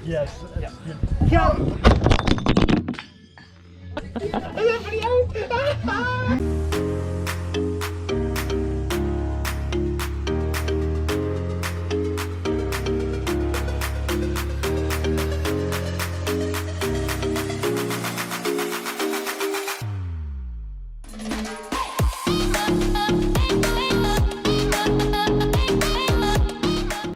Yes. Yeah. Go!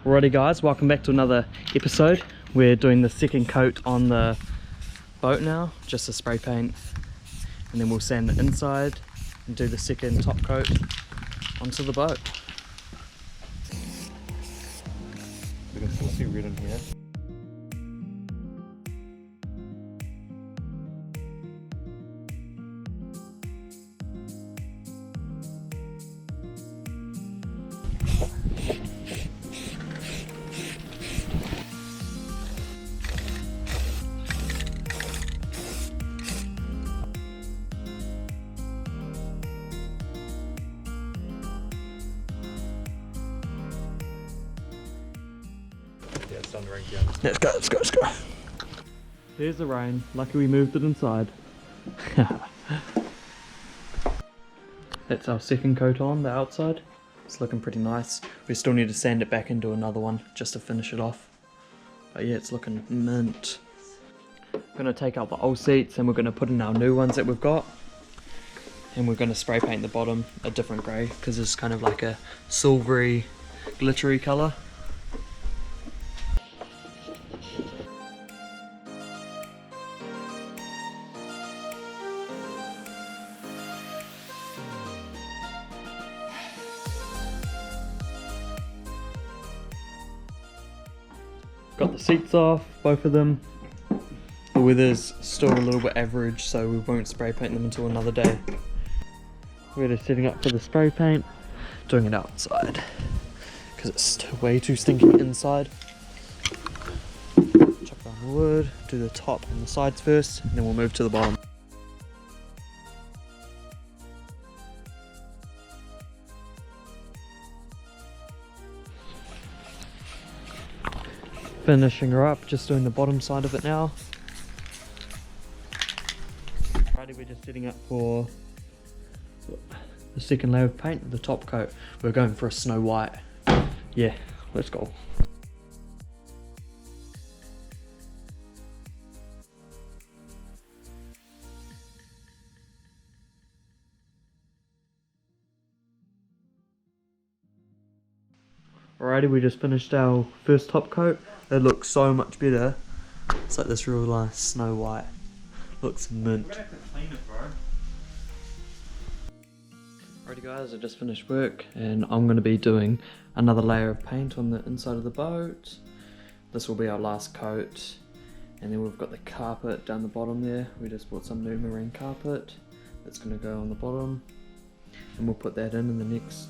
Alrighty guys, welcome back to another episode. We're doing the second coat on the boat now, just a spray paint, and then we'll sand the inside and do the second top coat onto the boat. We can still see red in here. Yeah, it's starting to rain down. Let's go, let's go, let's go. There's the rain, lucky we moved it inside. That's our second coat on the outside. It's looking pretty nice. We still need to sand it back and do another one just to finish it off. But yeah, it's looking mint. We're gonna take out the old seats and we're gonna put in our new ones that we've got. And we're gonna spray paint the bottom a different grey because it's kind of like a silvery, glittery colour. Got the seats off, both of them. The weather's still a little bit average, so we won't spray paint them until another day. We're just setting up for the spray paint, doing it outside, because it's way too stinky inside. Chop down the wood, do the top and the sides first, and then we'll move to the bottom. Finishing her up, just doing the bottom side of it now. Righty, we're just setting up for the second layer of paint, the top coat. We're going for a snow white. Yeah, let's go. Alrighty, we just finished our first top coat. It looks so much better. It's like this real nice snow white. Looks mint. We're gonna have to clean it, bro. Alrighty guys, I just finished work and I'm going to be doing another layer of paint on the inside of the boat. This will be our last coat. And then we've got the carpet down the bottom there. We just bought some new marine carpet. That's going to go on the bottom. And we'll put that in the next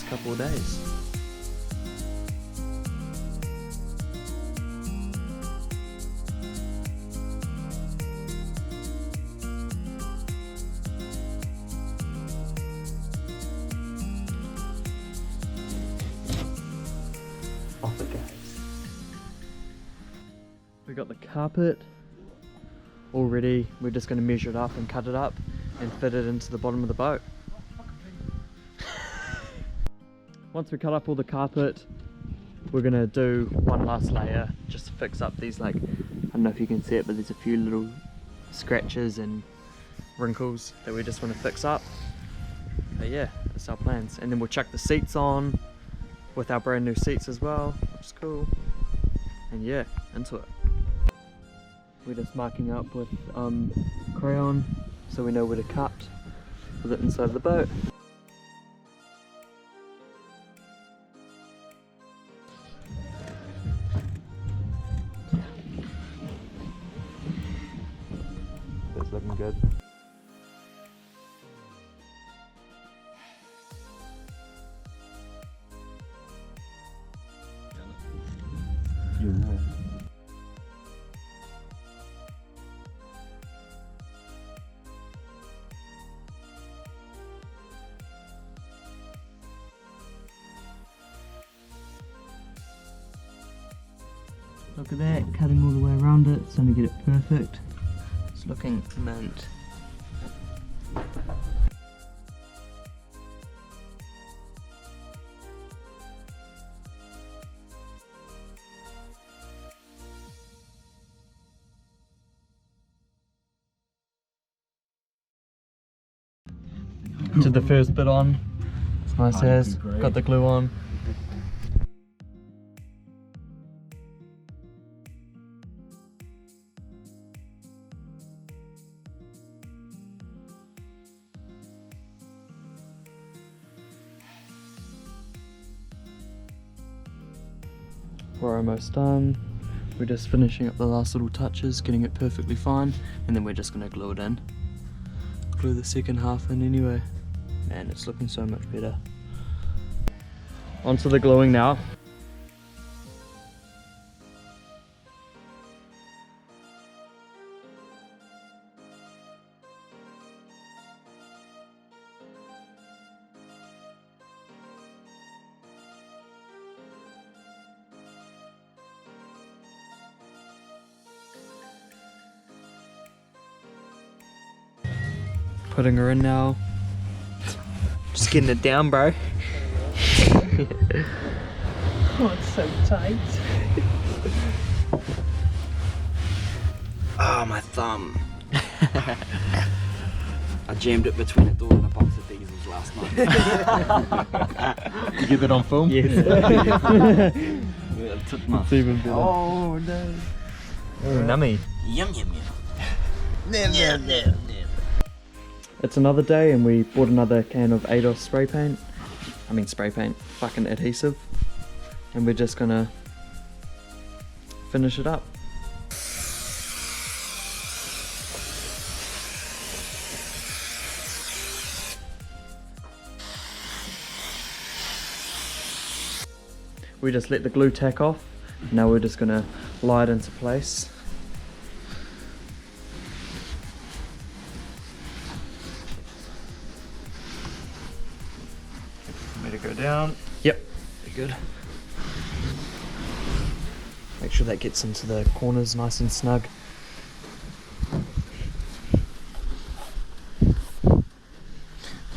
couple of days. Off it goes. We got the carpet all ready. We're just going to measure it up and cut it up and fit it into the bottom of the boat. Once we cut up all the carpet, we're going to do one last layer just to fix up these, like, I don't know if you can see it, but there's a few little scratches and wrinkles that we just want to fix up. But yeah, that's our plans. And then we'll chuck the seats on with our brand new seats as well, which is cool. And yeah, into it. We're just marking up with crayon so we know where to cut for the inside of the boat. That's looking good. You're right. Look at that, cutting all the way around it, it's going to get it perfect. It's looking mint. Did the first bit on, it's nice as, got the glue on. We're almost done. We're just finishing up the last little touches, getting it perfectly fine, and then we're just going to glue it in. Glue the second half in anyway. Man, it's looking so much better. Onto the gluing now. Putting her in now. Just getting it down, bro. Oh, it's so tight. Oh, my thumb. I jammed it between a door and a box of diesels last night. You get that on film? Yes. Yeah, it took my... It's even better. Oh, no. Oh, nummy. Yum, yum, yum. It's another day and we bought another can of ADOS spray paint. I mean spray paint, fucking adhesive. And we're just gonna finish it up. We just let the glue tack off. Now we're just gonna lie it into place. Made it go down. Yep, very good. Make sure that gets into the corners nice and snug.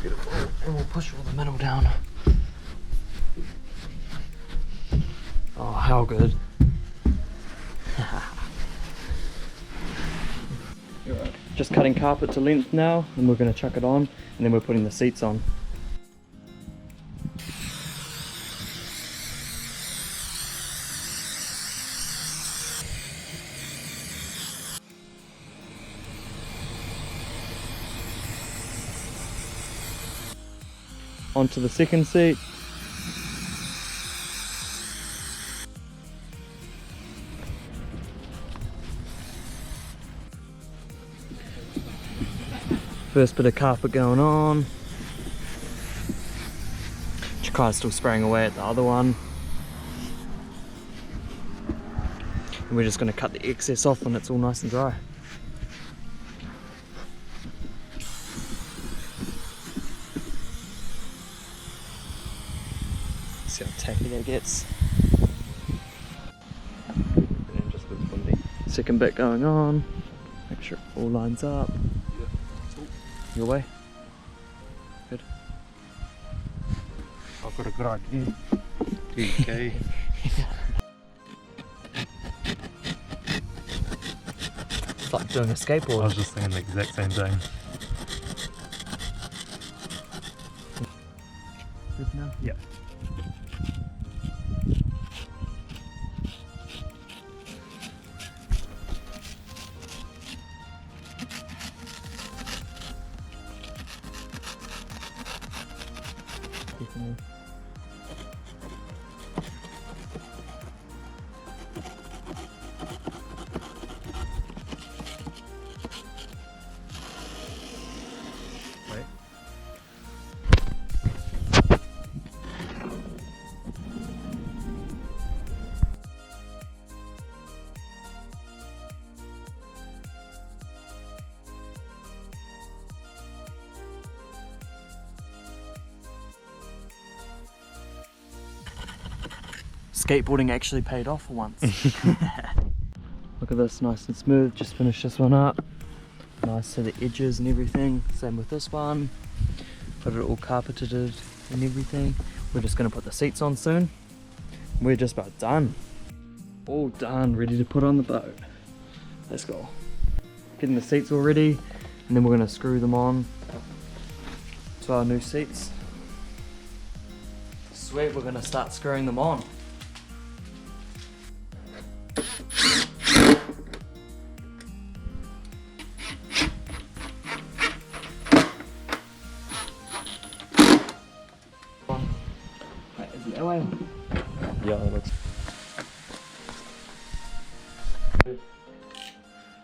Beautiful. And we'll push all the middle down. Oh, how good. Just cutting carpet to length now, and we're going to chuck it on, and then we're putting the seats on. Onto the second seat. First bit of carpet going on. Chakai's still spraying away at the other one. And we're just going to cut the excess off when it's all nice and dry. See how tacky that gets. And just the windy. Second bit going on. Make sure it all lines up. Your way. Good. I've got a good idea. Okay. It's like doing a I skateboard. was just thinking the exact same thing. Good now? Yep. Definitely. skateboarding actually paid off for once. Look at this, nice and smooth. Just finished this one up. Nice to the edges and everything. Same with this one. Got it all carpeted and everything. We're just gonna put the seats on soon. We're just about done. All done, ready to put on the boat. Let's go. Getting the seats all ready, and then we're gonna screw them on to our new seats. Sweet, we're gonna start screwing them on. Wait, is it that way? Yeah, it looks.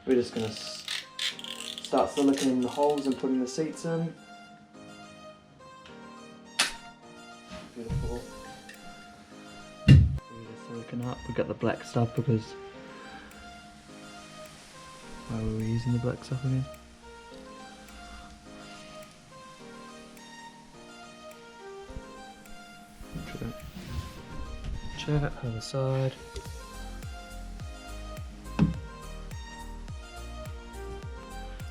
We're just gonna start siliconing the holes and putting the seats in. Beautiful. We just silicone up. We got the black stuff because why were we using the black stuff again? Check other side.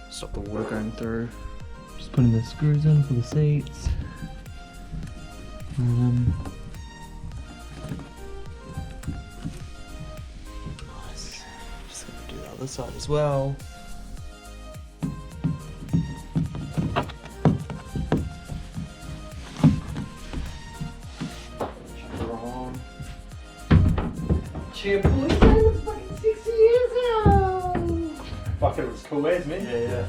Stop the water going through. Just putting the screws in for the seats. Nice. Just gonna do the other side as well. Chuck her on. Cheer, boys! It's fucking 6 years now! Fuck, it was cool as, man. Yeah.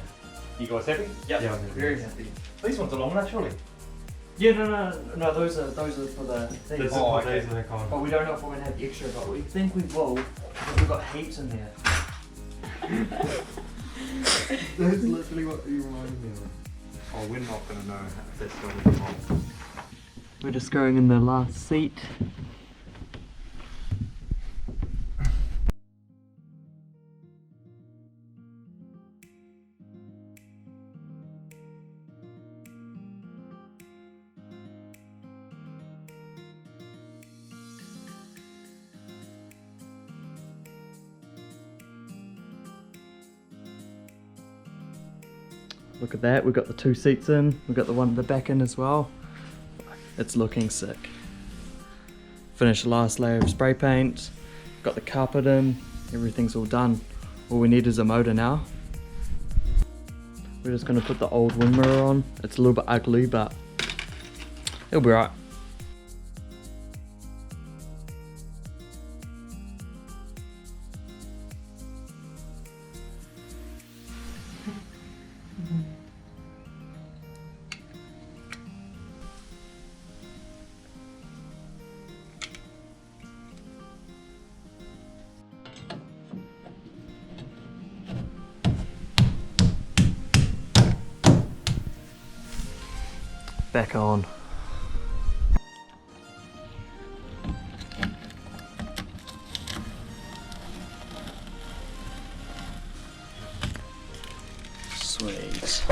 You guys happy? Yep. Yeah, I'm Very happy. These ones are long enough, surely. Yeah, no, those are for the thing. These are the kind. But we don't know if we're gonna have extra, but we think we will because we've got heaps in there. That's literally what you reminded me of. Oh, we're not gonna know if that's going to be wrong. We're just going in the last seat. Look at that, we've got the two seats in, we've got the one at the back in as well. It's looking sick. Finished the last layer of spray paint, got the carpet in, everything's all done. All we need is a motor now. We're just gonna put the old wing mirror on. It's a little bit ugly, but it'll be right. Back on. Sweet.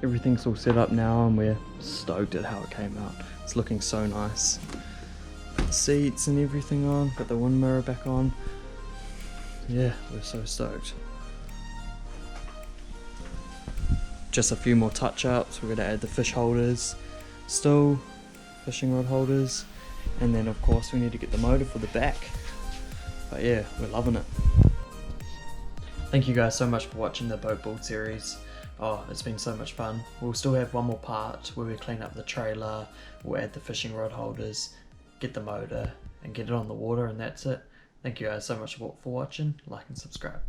Everything's all set up now and we're stoked at how it came out. It's looking so nice. Got the seats and everything on, got the wind mirror back on. Yeah, we're so stoked. Just a few more touch-ups. We're going to add the fish holders still, fishing rod holders, and then of course we need to get the motor for the back. But yeah, we're loving it. Thank you guys so much for watching the boat build series. Oh, it's been so much fun. We'll still have one more part where we clean up the trailer, we'll add the fishing rod holders, get the motor and get it on the water, and that's it. Thank you guys so much for watching. Like and subscribe.